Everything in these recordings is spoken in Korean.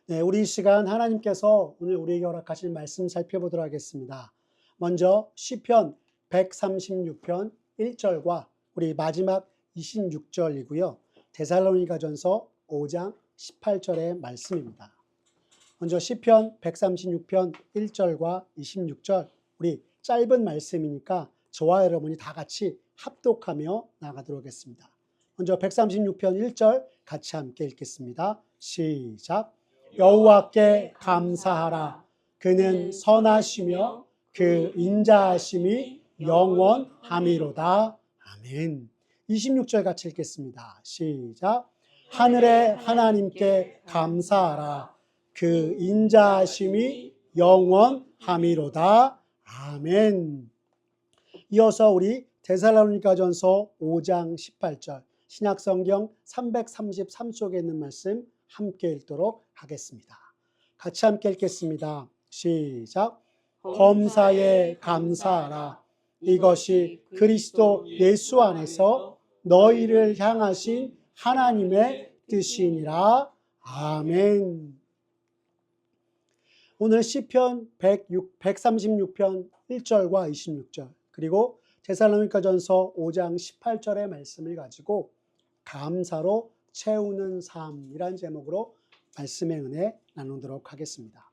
네, 우리 이 시간 하나님께서 오늘 우리에게 허락하신 말씀 살펴보도록 하겠습니다. 먼저 시편 136편 1절과 우리 마지막 26절이고요. 데살로니가전서 5장 18절의 말씀입니다. 먼저 시편 136편 1절과 26절, 우리 짧은 말씀이니까 저와 여러분이 다 같이 합독하며 나가도록 하겠습니다. 먼저 136편 1절 같이 함께 읽겠습니다. 시작. 여호와께 감사하라. 그는 선하시며 그 인자하심이 영원함이로다. 아멘. 26절 같이 읽겠습니다. 시작. 하늘의 하나님께 감사하라. 그 인자하심이 영원함이로다. 아멘. 이어서 우리 데살로니가전서 5장 18절 신약성경 333쪽에 있는 말씀 함께 읽도록 하겠습니다. 같이 함께 읽겠습니다. 시작. 범사에 감사하라. 이것이 그리스도 예수 안에서 너희를 향하신 하나님의 뜻이니라. 아멘. 오늘 시편 136편 1절과 26절 그리고 데살로니가전서 5장 18절의 말씀을 가지고 감사로 채우는 삶이란 제목으로 말씀의 은혜 나누도록 하겠습니다.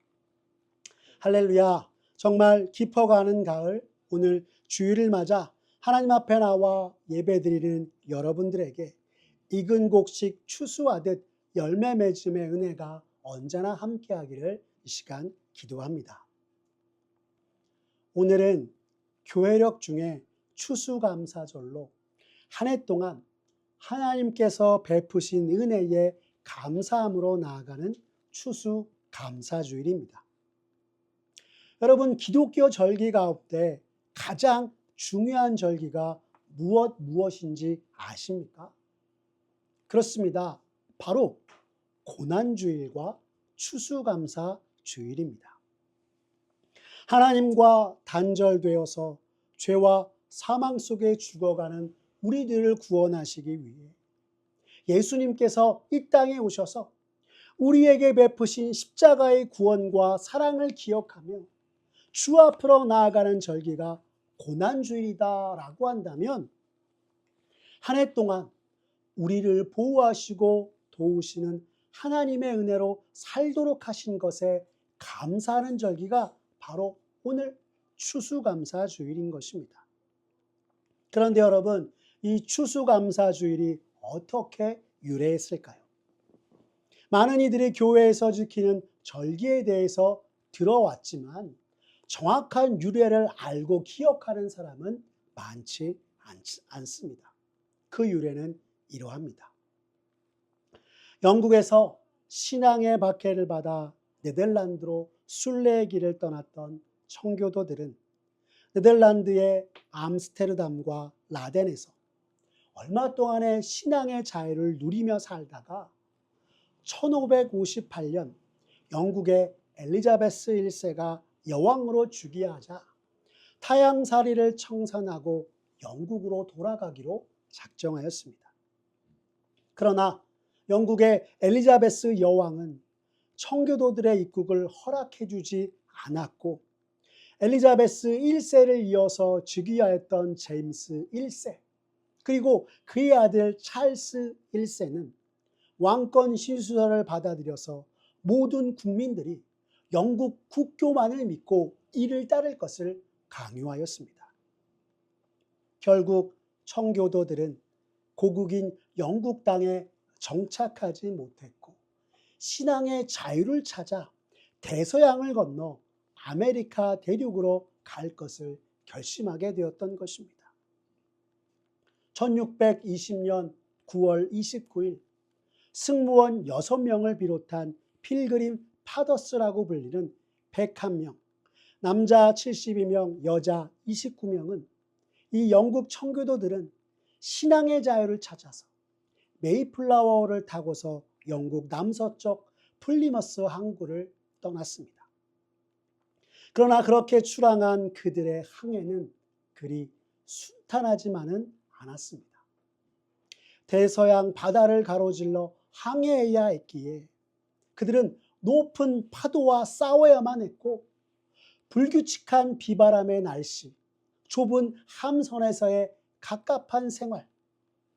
할렐루야. 정말 깊어가는 가을, 오늘 주일을 맞아 하나님 앞에 나와 예배드리는 여러분들에게 익은 곡식 추수하듯 열매 맺음의 은혜가 언제나 함께하기를 이 시간 기도합니다. 오늘은 교회력 중에 추수감사절로 한 해 동안 하나님께서 베푸신 은혜에 감사함으로 나아가는 추수감사주일입니다. 여러분, 기독교 절기 가운데 가장 중요한 절기가 무엇인지 아십니까? 그렇습니다. 바로 고난주일과 추수감사주일입니다. 하나님과 단절되어서 죄와 사망 속에 죽어가는 우리들을 구원하시기 위해 예수님께서 이 땅에 오셔서 우리에게 베푸신 십자가의 구원과 사랑을 기억하며 주 앞으로 나아가는 절기가 고난주일이다라고 한다면 한 해 동안 우리를 보호하시고 도우시는 하나님의 은혜로 살도록 하신 것에 감사하는 절기가 바로 오늘 추수감사주일인 것입니다. 그런데 여러분, 이 추수감사주일이 어떻게 유래했을까요? 많은 이들이 교회에서 지키는 절기에 대해서 들어왔지만 정확한 유래를 알고 기억하는 사람은 많지 않습니다. 그 유래는 이러합니다. 영국에서 신앙의 박해를 받아 네덜란드로 순례의 길을 떠났던 청교도들은 네덜란드의 암스테르담과 라덴에서 얼마 동안의 신앙의 자유를 누리며 살다가 1558년 영국의 엘리자베스 1세가 여왕으로 즉위하자 타향살이를 청산하고 영국으로 돌아가기로 작정하였습니다. 그러나 영국의 엘리자베스 여왕은 청교도들의 입국을 허락해 주지 않았고 엘리자베스 1세를 이어서 즉위하였던 제임스 1세 그리고 그의 아들 찰스 1세는 왕권 신수설을 받아들여서 모든 국민들이 영국 국교만을 믿고 이를 따를 것을 강요하였습니다. 결국 청교도들은 고국인 영국 땅에 정착하지 못했고 신앙의 자유를 찾아 대서양을 건너 아메리카 대륙으로 갈 것을 결심하게 되었던 것입니다. 1620년 9월 29일 승무원 6명을 비롯한 필그림 파더스라고 불리는 101명, 남자 72명, 여자 29명은 이 영국 청교도들은 신앙의 자유를 찾아서 메이플라워를 타고서 영국 남서쪽 플리머스 항구를 떠났습니다. 그러나 그렇게 출항한 그들의 항해는 그리 순탄하지만은 않았습니다. 대서양 바다를 가로질러 항해해야 했기에 그들은 높은 파도와 싸워야만 했고 불규칙한 비바람의 날씨, 좁은 함선에서의 갑갑한 생활,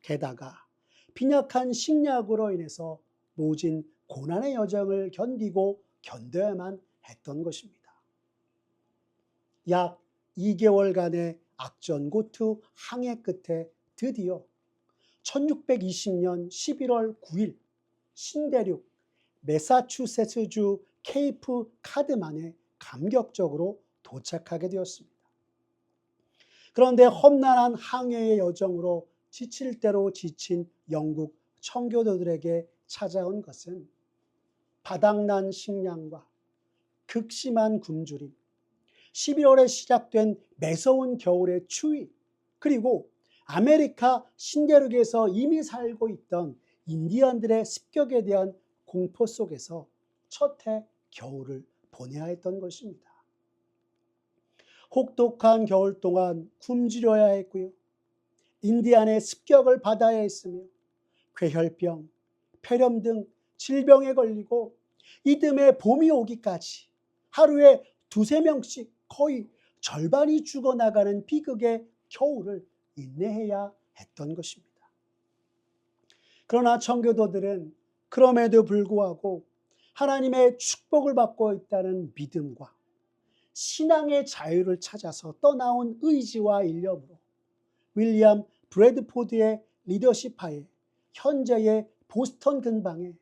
게다가 빈약한 식량으로 인해서 모진 고난의 여정을 견디고 견뎌야만 했던 것입니다. 약 2개월간의 악전고투 항해 끝에 드디어 1620년 11월 9일 신대륙 매사추세츠주 케이프 카드만에 감격적으로 도착하게 되었습니다. 그런데 험난한 항해의 여정으로 지칠 대로 지친 영국 청교도들에게 찾아온 것은 바닥난 식량과 극심한 굶주림, 11월에 시작된 매서운 겨울의 추위, 그리고 아메리카 신대륙에서 이미 살고 있던 인디언들의 습격에 대한 공포 속에서 첫 해 겨울을 보내야 했던 것입니다. 혹독한 겨울 동안 굶주려야 했고요. 인디안의 습격을 받아야 했으며 괴혈병, 폐렴 등 질병에 걸리고 이듬해 봄이 오기까지 하루에 2~3명씩 거의 절반이 죽어나가는 비극의 겨울을 인내해야 했던 것입니다. 그러나 청교도들은 그럼에도 불구하고 하나님의 축복을 받고 있다는 믿음과 신앙의 자유를 찾아서 떠나온 의지와 일념으로 윌리엄 브래드포드의 리더십 하에 현재의 보스턴 근방에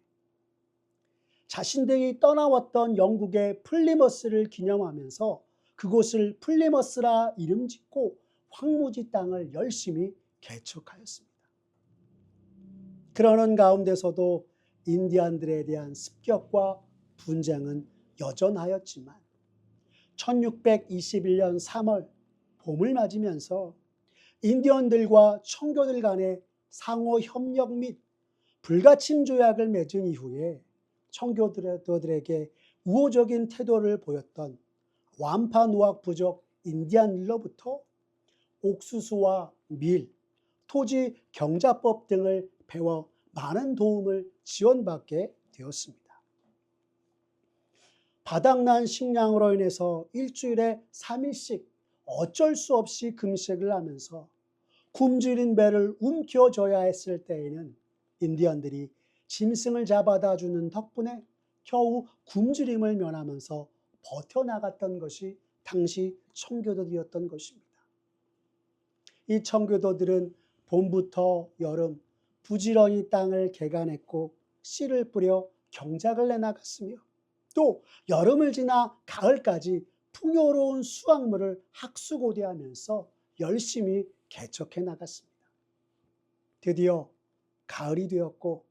자신들이 떠나왔던 영국의 플리머스를 기념하면서 그곳을 플리머스라 이름 짓고 황무지 땅을 열심히 개척하였습니다. 그러는 가운데서도 인디안들에 대한 습격과 분쟁은 여전하였지만 1621년 3월 봄을 맞으면서 인디언들과 청교들 간의 상호 협력 및 불가침 조약을 맺은 이후에 청교도들에게 우호적인 태도를 보였던 완파누악 부족 인디안들로부터 옥수수와 밀, 토지 경자법 등을 배워 많은 도움을 지원받게 되었습니다. 바닥난 식량으로 인해서 일주일에 3일씩 어쩔 수 없이 금식을 하면서 굶주린 배를 움켜줘야 했을 때에는 인디언들이 짐승을 잡아다 주는 덕분에 겨우 굶주림을 면하면서 버텨나갔던 것이 당시 청교도들이었던 것입니다. 이 청교도들은 봄부터 여름 부지런히 땅을 개간했고 씨를 뿌려 경작을 내나갔으며 또 여름을 지나 가을까지 풍요로운 수확물을 학수고대하면서 열심히 개척해 나갔습니다. 드디어 가을이 되었고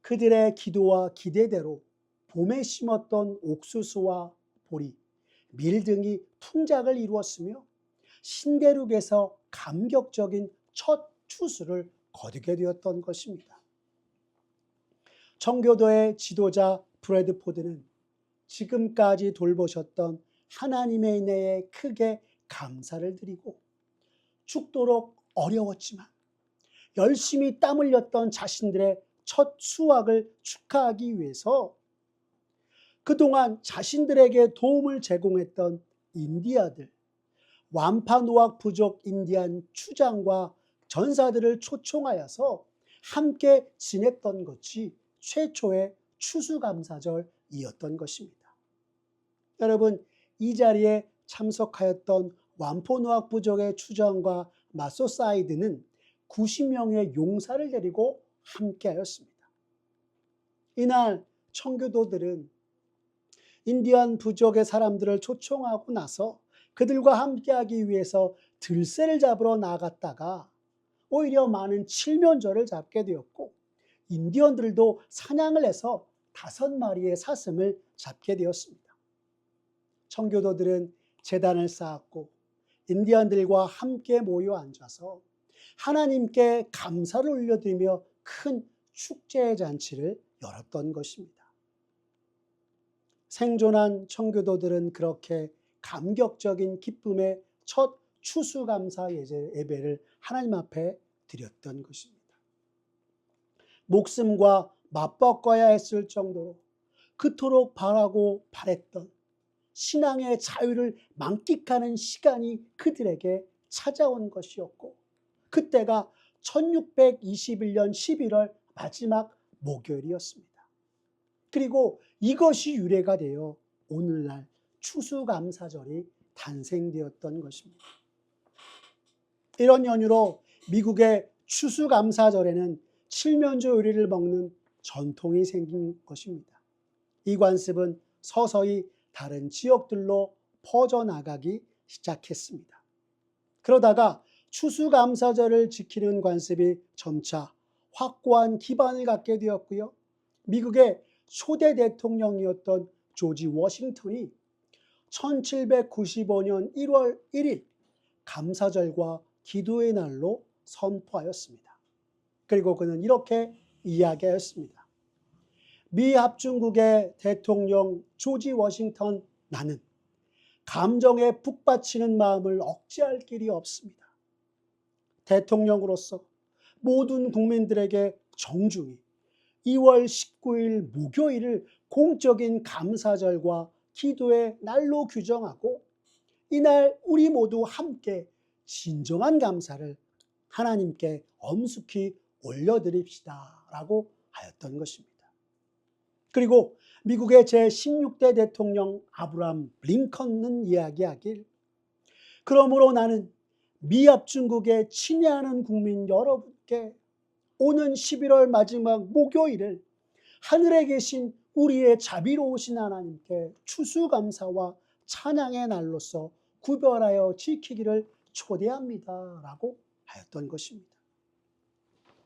그들의 기도와 기대대로 봄에 심었던 옥수수와 보리, 밀 등이 풍작을 이루었으며 신대륙에서 감격적인 첫 추수를 거두게 되었던 것입니다. 청교도의 지도자 브래드포드는 지금까지 돌보셨던 하나님의 은혜에 크게 감사를 드리고 죽도록 어려웠지만 열심히 땀 흘렸던 자신들의 첫 수확을 축하하기 위해서 그동안 자신들에게 도움을 제공했던 인디아들, 완파누악 부족 인디안 추장과 전사들을 초청하여서 함께 지냈던 것이 최초의 추수감사절이었던 것입니다. 여러분, 이 자리에 참석하였던 완포누악 부족의 추장과 마소사이드는 90명의 용사를 데리고 함께하였습니다. 이날 청교도들은 인디안 부족의 사람들을 초청하고 나서 그들과 함께하기 위해서 들새를 잡으러 나갔다가 오히려 많은 칠면조를 잡게 되었고 인디언들도 사냥을 해서 5마리의 사슴을 잡게 되었습니다. 청교도들은 제단을 쌓았고 인디언들과 함께 모여 앉아서 하나님께 감사를 올려드리며 큰 축제 잔치를 열었던 것입니다. 생존한 청교도들은 그렇게 감격적인 기쁨의 첫 추수감사 예배를 하나님 앞에 드렸던 것입니다. 목숨과 맞바꿔야 했을 정도로 그토록 바라고 바랬던 신앙의 자유를 만끽하는 시간이 그들에게 찾아온 것이었고, 그때가 1621년 11월 마지막 목요일이었습니다. 그리고 이것이 유래가 되어 오늘날 추수감사절이 탄생되었던 것입니다. 이런 연유로 미국의 추수감사절에는 칠면조 요리를 먹는 전통이 생긴 것입니다. 이 관습은 서서히 다른 지역들로 퍼져나가기 시작했습니다. 그러다가 추수감사절을 지키는 관습이 점차 확고한 기반을 갖게 되었고요. 미국의 초대 대통령이었던 조지 워싱턴이 1795년 1월 1일 감사절과 기도의 날로 선포하였습니다. 그리고 그는 이렇게 이야기하였습니다. 미 합중국의 대통령 조지 워싱턴, 나는 감정에 북받치는 마음을 억제할 길이 없습니다. 대통령으로서 모든 국민들에게 정중히 2월 19일 목요일을 공적인 감사절과 기도의 날로 규정하고, 이날 우리 모두 함께 진정한 감사를 하나님께 엄숙히 올려드립시다 라고 하였던 것입니다. 그리고 미국의 제16대 대통령 아브라함 링컨은 이야기하길, 그러므로 나는 미합중국에 친애하는 국민 여러분께 오는 11월 마지막 목요일을 하늘에 계신 우리의 자비로우신 하나님께 추수감사와 찬양의 날로서 구별하여 지키기를 초대합니다 라고 하였던 것입니다.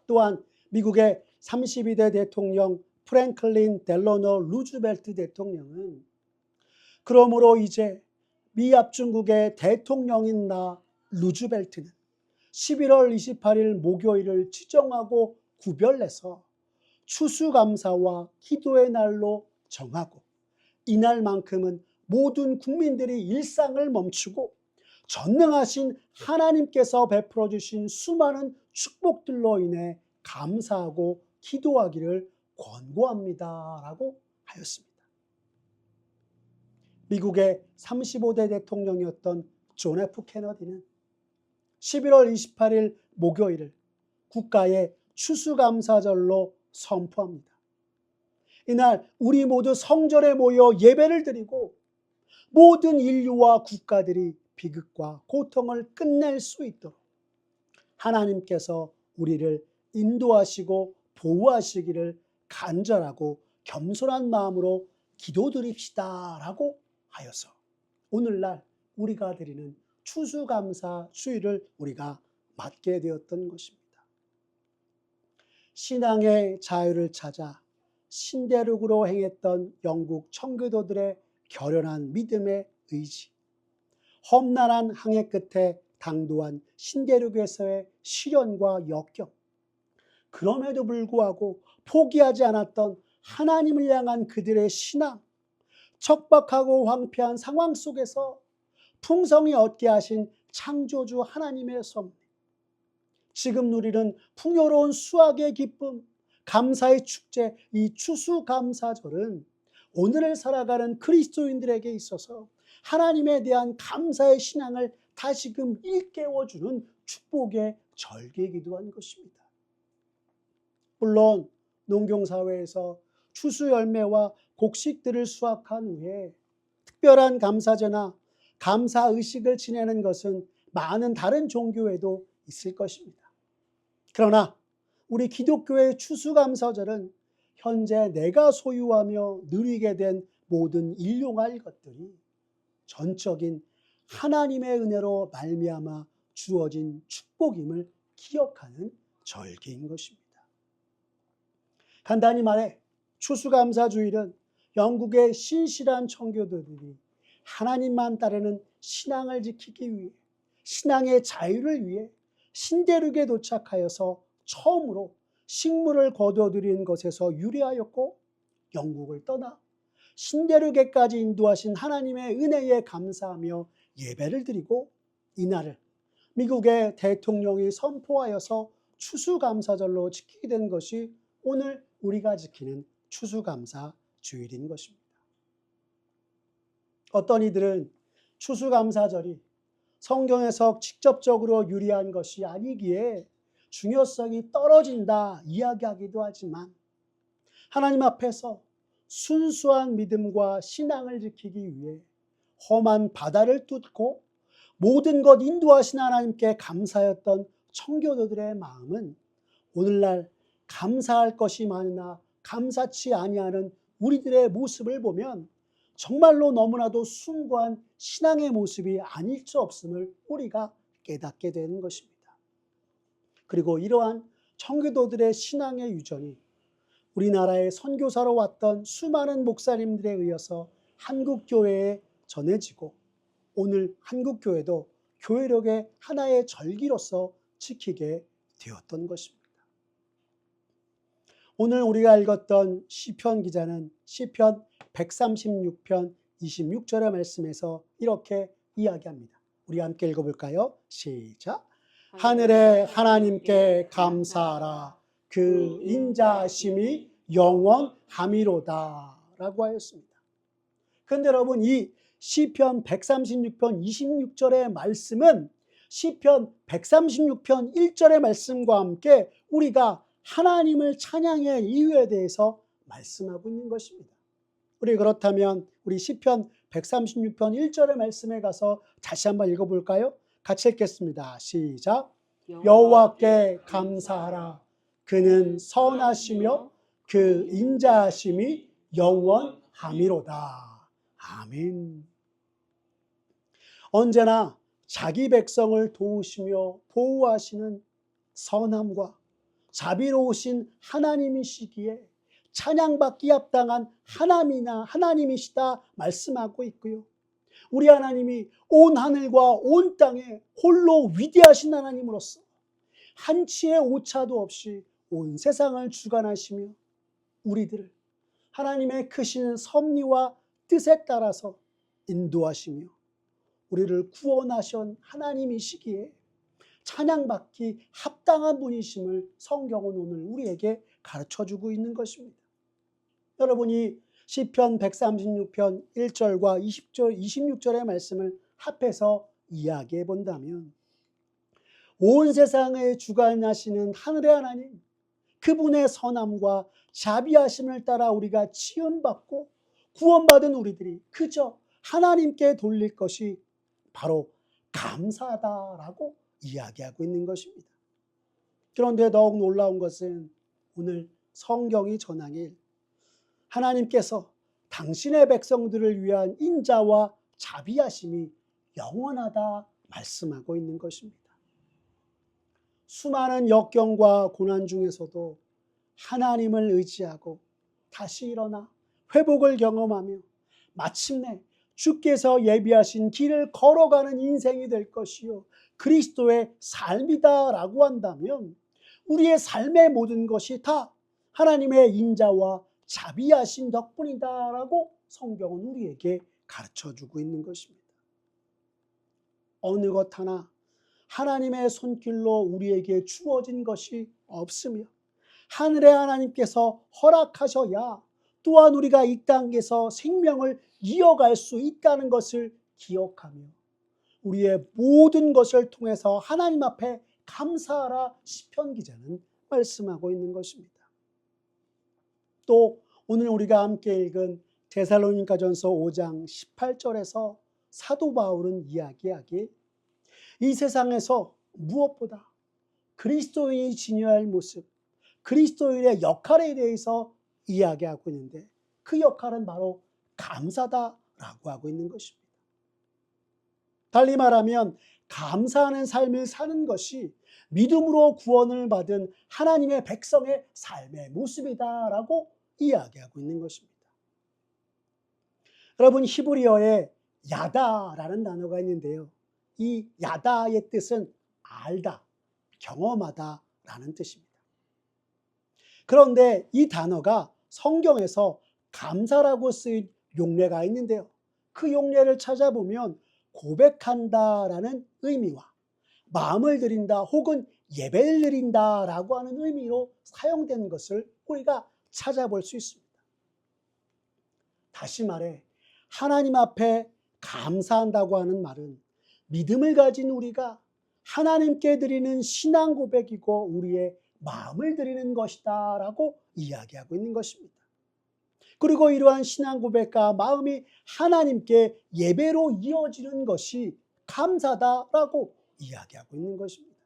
또한 미국의 32대 대통령 프랭클린 델러노 루즈벨트 대통령은, 그러므로 이제 미합중국의 대통령인 나 루즈벨트는 11월 28일 목요일을 지정하고 구별해서 추수감사와 기도의 날로 정하고, 이날만큼은 모든 국민들이 일상을 멈추고 전능하신 하나님께서 베풀어 주신 수많은 축복들로 인해 감사하고 기도하기를 권고합니다 라고 하였습니다. 미국의 35대 대통령이었던 존 F 케너디는 11월 28일 목요일을 국가의 추수감사절로 선포합니다. 이날 우리 모두 성전에 모여 예배를 드리고 모든 인류와 국가들이 비극과 고통을 끝낼 수 있도록 하나님께서 우리를 인도하시고 보호하시기를 간절하고 겸손한 마음으로 기도드립시다 라고 하여서 오늘날 우리가 드리는 추수감사 주일을 우리가 맞게 되었던 것입니다. 신앙의 자유를 찾아 신대륙으로 행했던 영국 청교도들의 결연한 믿음의 의지, 험난한 항해 끝에 당도한 신대륙에서의 시련과 역경, 그럼에도 불구하고 포기하지 않았던 하나님을 향한 그들의 신앙, 척박하고 황폐한 상황 속에서 풍성히 얻게 하신 창조주 하나님의 섭리, 지금 누리는 풍요로운 수확의 기쁨, 감사의 축제, 이 추수감사절은 오늘을 살아가는 그리스도인들에게 있어서 하나님에 대한 감사의 신앙을 다시금 일깨워주는 축복의 절기이기도 한 것입니다. 물론 농경사회에서 추수 열매와 곡식들을 수확한 후에 특별한 감사제나 감사의식을 지내는 것은 많은 다른 종교에도 있을 것입니다. 그러나 우리 기독교의 추수감사절은 현재 내가 소유하며 누리게 된 모든 일용할 것들이 전적인 하나님의 은혜로 말미암아 주어진 축복임을 기억하는 절기인 것입니다. 간단히 말해 추수감사주일은 영국의 신실한 청교도들이 하나님만 따르는 신앙을 지키기 위해, 신앙의 자유를 위해 신대륙에 도착하여서 처음으로 식물을 거둬들인 것에서 유래하였고, 영국을 떠나 신대륙에까지 인도하신 하나님의 은혜에 감사하며 예배를 드리고, 이날을 미국의 대통령이 선포하여서 추수감사절로 지키게 된 것이 오늘 우리가 지키는 추수감사 주일인 것입니다. 어떤 이들은 추수감사절이 성경에서 직접적으로 유리한 것이 아니기에 중요성이 떨어진다 이야기하기도 하지만 하나님 앞에서 순수한 믿음과 신앙을 지키기 위해 험한 바다를 뚫고 모든 것 인도하신 하나님께 감사했던 청교도들의 마음은 오늘날 감사할 것이 많으나 감사치 아니하는 우리들의 모습을 보면 정말로 너무나도 숭고한 신앙의 모습이 아닐 수 없음을 우리가 깨닫게 되는 것입니다. 그리고 이러한 청교도들의 신앙의 유전이 우리나라에 선교사로 왔던 수많은 목사님들에 의해서 한국교회에 전해지고 오늘 한국교회도 교회력의 하나의 절기로서 지키게 되었던 것입니다. 오늘 우리가 읽었던 시편 기자는 시편 136편 26절의 말씀에서 이렇게 이야기합니다. 우리 함께 읽어볼까요? 시작. 하늘의 하나님께 감사하라. 그 인자하심이 영원함이로다 라고 하였습니다. 그런데 여러분, 이 시편 136편 26절의 말씀은 시편 136편 1절의 말씀과 함께 우리가 하나님을 찬양의 이유에 대해서 말씀하고 있는 것입니다. 우리 그렇다면 우리 시편 136편 1절의 말씀에 가서 다시 한번 읽어볼까요? 같이 읽겠습니다. 시작. 여호와께 감사하라. 그는 선하시며 그 인자하심이 영원함이로다. 아멘. 언제나 자기 백성을 도우시며 보호하시는 선함과 자비로우신 하나님이시기에 찬양받기 합당한 하나님이시다 말씀하고 있고요. 우리 하나님이 온 하늘과 온 땅에 홀로 위대하신 하나님으로서 한치의 오차도 없이 온 세상을 주관하시며 우리들을 하나님의 크신 섭리와 뜻에 따라서 인도하시며 우리를 구원하신 하나님이시기에 찬양받기 합당한 분이심을 성경은 오늘 우리에게 가르쳐주고 있는 것입니다. 여러분이 시편 136편 1절과 26절의 말씀을 합해서 이야기해 본다면 온 세상을 주관하시는 하늘의 하나님, 그분의 선함과 자비하심을 따라 우리가 지음받고 구원받은 우리들이 그저 하나님께 돌릴 것이 바로 감사하다라고 이야기하고 있는 것입니다. 그런데 더욱 놀라운 것은 오늘 성경이 전하길 하나님께서 당신의 백성들을 위한 인자와 자비하심이 영원하다 말씀하고 있는 것입니다. 수많은 역경과 고난 중에서도 하나님을 의지하고 다시 일어나 회복을 경험하며 마침내 주께서 예비하신 길을 걸어가는 인생이 될 것이요 그리스도의 삶이다라고 한다면 우리의 삶의 모든 것이 다 하나님의 인자와 자비하신 덕분이다라고 성경은 우리에게 가르쳐주고 있는 것입니다. 어느 것 하나 하나님의 손길로 우리에게 주어진 것이 없으며 하늘의 하나님께서 허락하셔야 또한 우리가 이 땅에서 생명을 이어갈 수 있다는 것을 기억하며 우리의 모든 것을 통해서 하나님 앞에 감사하라 시편 기자는 말씀하고 있는 것입니다. 또 오늘 우리가 함께 읽은 데살로니가전서 5장 18절에서 사도 바울은 이야기하길 이 세상에서 무엇보다 그리스도인이 지녀야 할 모습, 그리스도인의 역할에 대해서 이야기하고 있는데 그 역할은 바로 감사다라고 하고 있는 것입니다. 달리 말하면 감사하는 삶을 사는 것이 믿음으로 구원을 받은 하나님의 백성의 삶의 모습이다라고 이야기하고 있는 것입니다. 여러분, 히브리어에 야다라는 단어가 있는데요. 이 야다의 뜻은 알다, 경험하다라는 뜻입니다. 그런데 이 단어가 성경에서 감사라고 쓰인 용례가 있는데요. 그 용례를 찾아보면 고백한다라는 의미와 마음을 드린다 혹은 예배를 드린다라고 하는 의미로 사용된 것을 우리가 찾아볼 수 있습니다. 다시 말해 하나님 앞에 감사한다고 하는 말은 믿음을 가진 우리가 하나님께 드리는 신앙 고백이고 우리의 마음을 드리는 것이다 라고 이야기하고 있는 것입니다. 그리고 이러한 신앙 고백과 마음이 하나님께 예배로 이어지는 것이 감사다라고 이야기하고 있는 것입니다.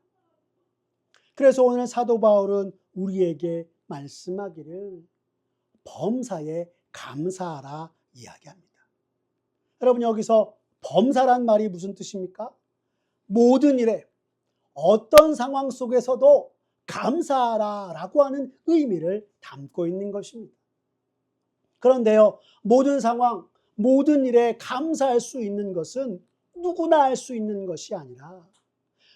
그래서 오늘 사도 바울은 우리에게 말씀하기를 범사에 감사하라 이야기합니다. 여러분, 여기서 범사란 말이 무슨 뜻입니까? 모든 일에 어떤 상황 속에서도 감사하라 라고 하는 의미를 담고 있는 것입니다. 그런데요, 모든 상황, 모든 일에 감사할 수 있는 것은 누구나 할 수 있는 것이 아니라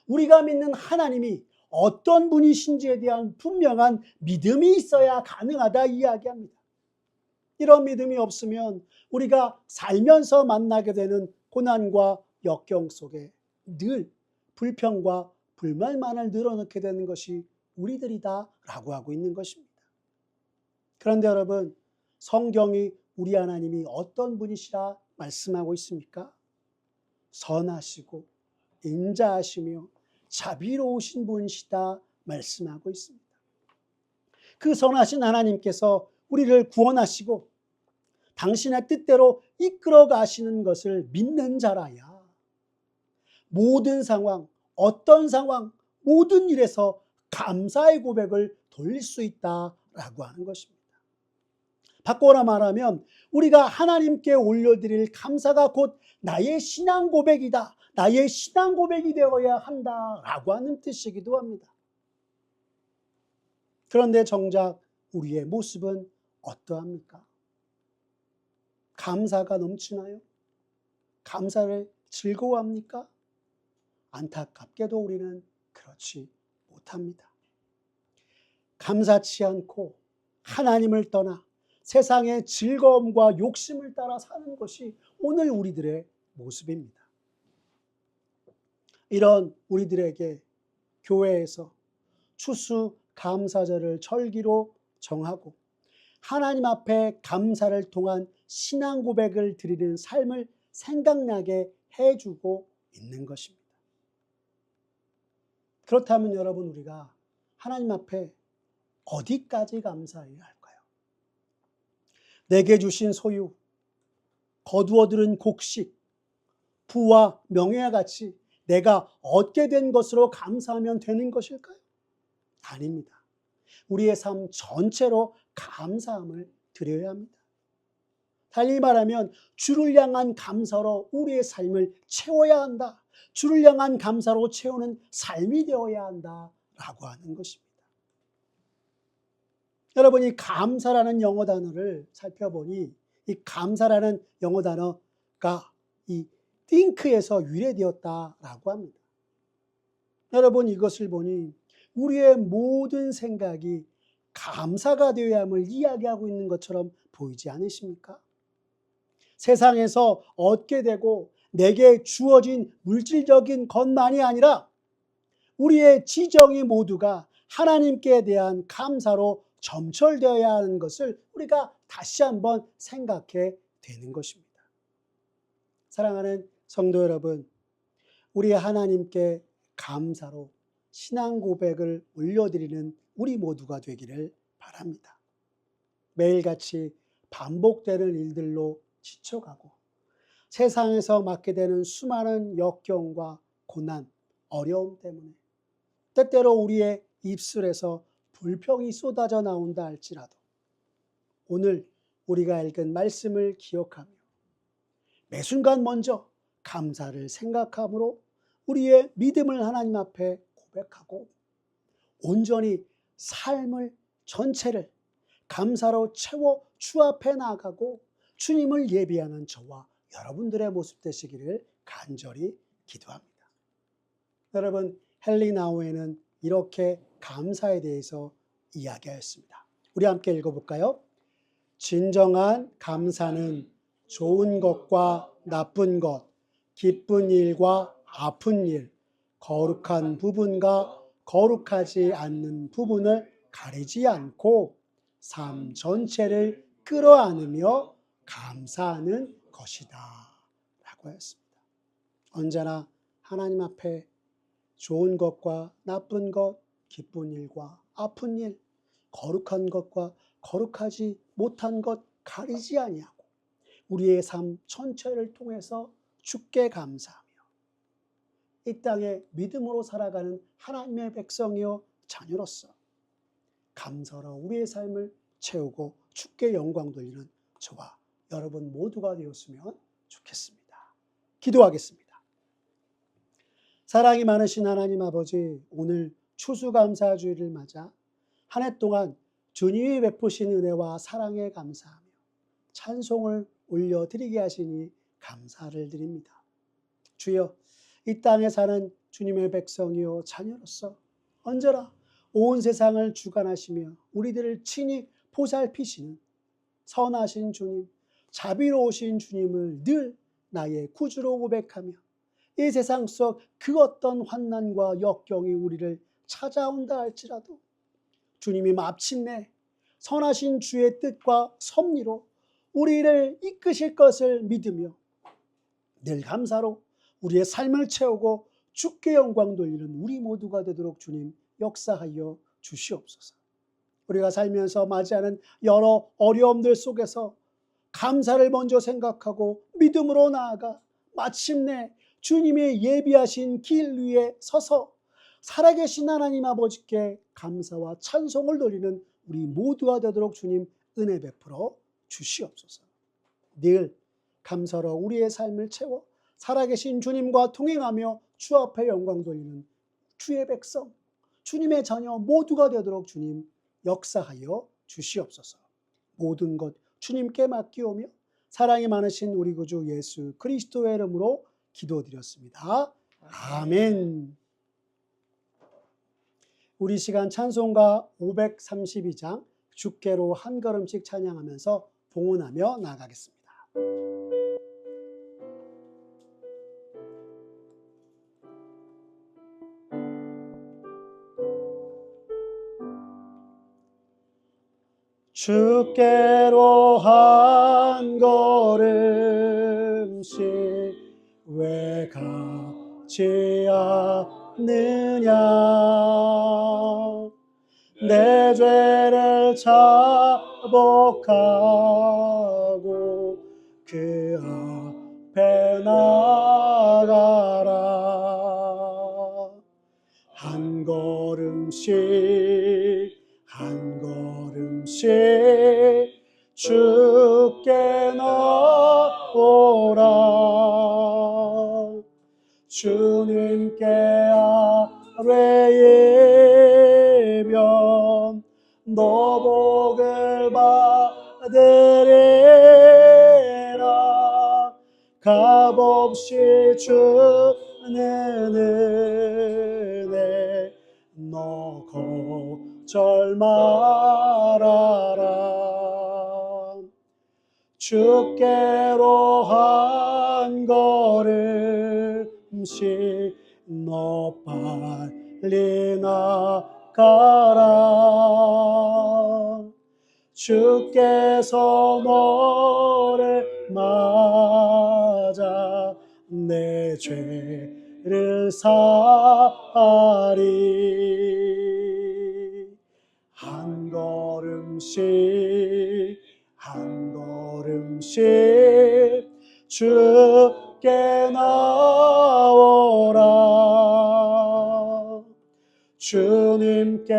우리가 믿는 하나님이 어떤 분이신지에 대한 분명한 믿음이 있어야 가능하다 이야기합니다. 이런 믿음이 없으면 우리가 살면서 만나게 되는 고난과 역경 속에 늘 불평과 불만만을 늘어놓게 되는 것이 우리들이다라고 하고 있는 것입니다. 그런데 여러분, 성경이 우리 하나님이 어떤 분이시라 말씀하고 있습니까? 선하시고 인자하시며 자비로우신 분이시다 말씀하고 있습니다. 그 선하신 하나님께서 우리를 구원하시고 당신의 뜻대로 이끌어 가시는 것을 믿는 자라야 모든 상황, 어떤 상황, 모든 일에서 감사의 고백을 돌릴 수 있다라고 하는 것입니다. 바꿔라 말하면 우리가 하나님께 올려드릴 감사가 곧 나의 신앙 고백이다. 나의 신앙 고백이 되어야 한다라고 하는 뜻이기도 합니다. 그런데 정작 우리의 모습은 어떠합니까? 감사가 넘치나요? 감사를 즐거워합니까? 안타깝게도 우리는 그렇지 못합니다. 감사치 않고 하나님을 떠나 세상의 즐거움과 욕심을 따라 사는 것이 오늘 우리들의 모습입니다. 이런 우리들에게 교회에서 추수 감사절을 절기로 정하고 하나님 앞에 감사를 통한 신앙 고백을 드리는 삶을 생각나게 해주고 있는 것입니다. 그렇다면 여러분, 우리가 하나님 앞에 어디까지 감사해야 할까요? 내게 주신 소유, 거두어 들은 곡식, 부와 명예와 같이 내가 얻게 된 것으로 감사하면 되는 것일까요? 아닙니다. 우리의 삶 전체로 감사함을 드려야 합니다. 달리 말하면 주를 향한 감사로 우리의 삶을 채워야 한다. 주를 향한 감사로 채우는 삶이 되어야 한다라고 하는 것입니다. 여러분이 감사라는 영어 단어를 살펴보니 이 감사라는 영어 단어가 이 think에서 유래되었다라고 합니다. 여러분, 이것을 보니 우리의 모든 생각이 감사가 되어야 함을 이야기하고 있는 것처럼 보이지 않으십니까? 세상에서 얻게 되고 내게 주어진 물질적인 것만이 아니라 우리의 지정이 모두가 하나님께 대한 감사로 점철되어야 하는 것을 우리가 다시 한번 생각해 되는 것입니다. 사랑하는 성도 여러분, 우리 하나님께 감사로 신앙 고백을 올려드리는 우리 모두가 되기를 바랍니다. 매일같이 반복되는 일들로 지쳐가고 세상에서 맞게 되는 수많은 역경과 고난, 어려움 때문에 때때로 우리의 입술에서 불평이 쏟아져 나온다 할지라도 오늘 우리가 읽은 말씀을 기억하며 매 순간 먼저 감사를 생각함으로 우리의 믿음을 하나님 앞에 고백하고 온전히 삶을 전체를 감사로 채워 주 앞에 나아가고 주님을 예비하는 저와 여러분들의 모습 되시기를 간절히 기도합니다. 여러분, 헨리 나우에는 이렇게 감사에 대해서 이야기하였습니다. 우리 함께 읽어볼까요? 진정한 감사는 좋은 것과 나쁜 것, 기쁜 일과 아픈 일, 거룩한 부분과 거룩하지 않는 부분을 가리지 않고 삶 전체를 끌어안으며 감사하는 것이다 라고 했습니다. 언제나 하나님 앞에 좋은 것과 나쁜 것, 기쁜 일과 아픈 일, 거룩한 것과 거룩하지 못한 것 가리지 아니하고 우리의 삶 전체를 통해서 주께 감사하며 이 땅에 믿음으로 살아가는 하나님의 백성이요 자녀로서 감사로 우리의 삶을 채우고 주께 영광 돌리는 저와 여러분 모두가 되었으면 좋겠습니다. 기도하겠습니다. 사랑이 많으신 하나님 아버지, 오늘 추수감사주일을 맞아 한 해 동안 주님이 베푸신 은혜와 사랑에 감사하며 찬송을 올려드리게 하시니 감사를 드립니다. 주여, 이 땅에 사는 주님의 백성이요 자녀로서 언제나 온 세상을 주관하시며 우리들을 친히 보살피시는 선하신 주님, 자비로우신 주님을 늘 나의 구주로 고백하며 이 세상 속 그 어떤 환난과 역경이 우리를 찾아온다 할지라도 주님이 마침내 선하신 주의 뜻과 섭리로 우리를 이끄실 것을 믿으며 늘 감사로 우리의 삶을 채우고 주께 영광 돌리는 우리 모두가 되도록 주님 역사하여 주시옵소서. 우리가 살면서 맞이하는 여러 어려움들 속에서 감사를 먼저 생각하고 믿음으로 나아가 마침내 주님의 예비하신 길 위에 서서 살아계신 하나님 아버지께 감사와 찬송을 돌리는 우리 모두가 되도록 주님 은혜 베풀어 주시옵소서. 늘 감사로 우리의 삶을 채워 살아계신 주님과 동행하며 주 앞에 영광 돌리는 주의 백성, 주님의 자녀 모두가 되도록 주님 역사하여 주시옵소서. 모든 것 주님께 맡기오며 사랑이 많으신 우리 구주 예수 그리스도의 이름으로 기도드렸습니다. 아멘. 우리 시간 찬송가 532장 주께로 한 걸음씩 찬양하면서 봉헌하며 나아가겠습니다. 주께로 한 걸음씩 왜 가지 않느냐 내 죄를 자복하고 그 앞에 나가라 한 걸음씩 한 걸음씩 주께 나오라 주님께 아뢰이면 너복을 받으리라 값없이 주는 은혜 너 걱정 말아라 주께로 한 걸음씩 너 빨리 나가라 주께서 너를 맞아 내 죄를 사하리 한 걸음씩 한 걸음씩 주께 나오라 주님께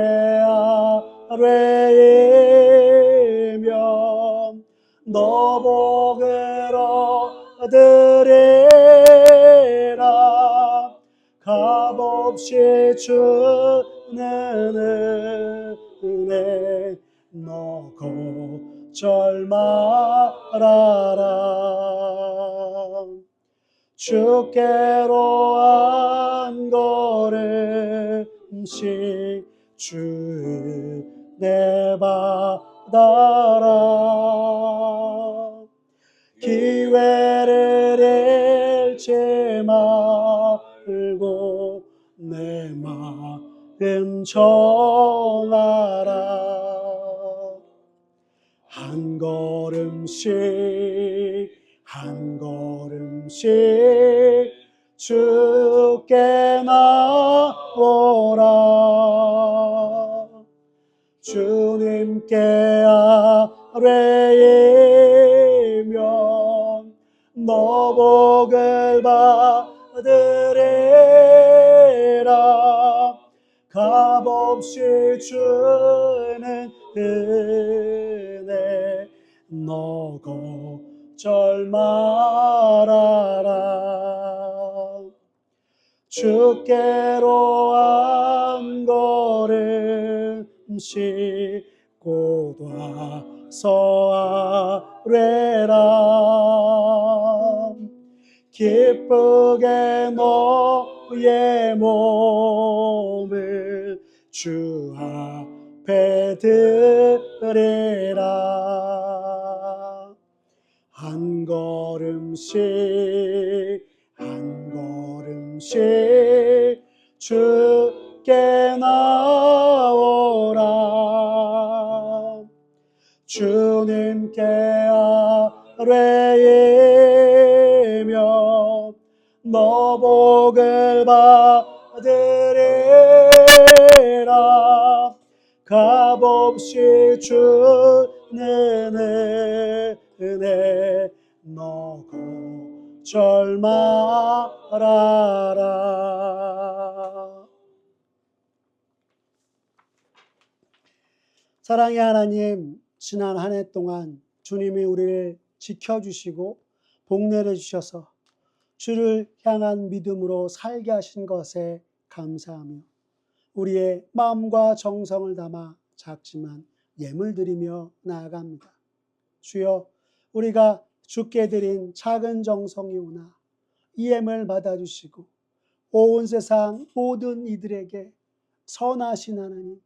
아뢰이면 너 복을 얻으리라 값없이 주는 은혜 너 걱정 말아라 주께로 한 걸음씩 주 은혜 받아라 기회를 잃지 말고 내 마음 정하라 한 한 걸음씩 한 걸음씩 주께 나오라. 주님께 아뢰이면 너 복을 받으리라. 값없이 주는 은혜 너 걱정 말아라. 주께로 한 걸음씩 곧 와서 아뢰라. 기쁘게 너의 몸을 주 앞에 드리라. 한 걸음씩 한 걸음씩 주께 나오라. 주님께 아뢰이면 너 복을 받으리라. 값없이 주는 은혜 너 걱정 말아라. 사랑의 하나님, 지난 한 해 동안 주님이 우리를 지켜주시고 복내려 주셔서 주를 향한 믿음으로 살게 하신 것에 감사하며 우리의 마음과 정성을 담아 작지만 예물 드리며 나아갑니다. 주여, 우리가 주께 드린 작은 정성이오나 이 예물 받아주시고 온 세상 모든 이들에게 선하신 하나님,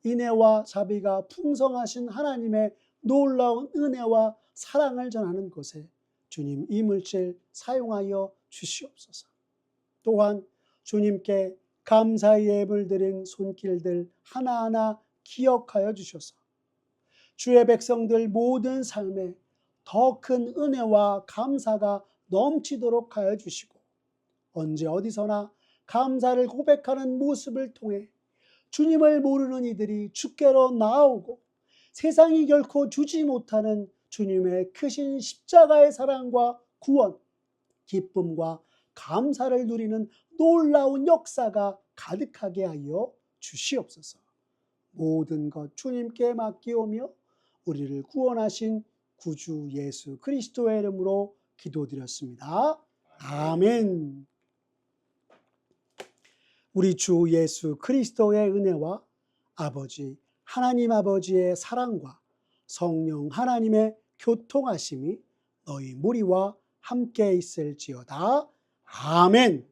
인애와 자비가 풍성하신 하나님의 놀라운 은혜와 사랑을 전하는 곳에 주님 이 물질 사용하여 주시옵소서. 또한 주님께 감사의 예물 드린 손길들 하나하나 기억하여 주셔서 주의 백성들 모든 삶에 더 큰 은혜와 감사가 넘치도록 하여 주시고 언제 어디서나 감사를 고백하는 모습을 통해 주님을 모르는 이들이 주께로 나오고 세상이 결코 주지 못하는 주님의 크신 십자가의 사랑과 구원, 기쁨과 감사를 누리는 놀라운 역사가 가득하게 하여 주시옵소서. 모든 것 주님께 맡기오며 우리를 구원하신 구주 예수 그리스도의 이름으로 기도드렸습니다. 아멘. 우리 주 예수 그리스도의 은혜와 아버지 하나님 아버지의 사랑과 성령 하나님의 교통하심이 너희 무리와 함께 있을지어다. 아멘.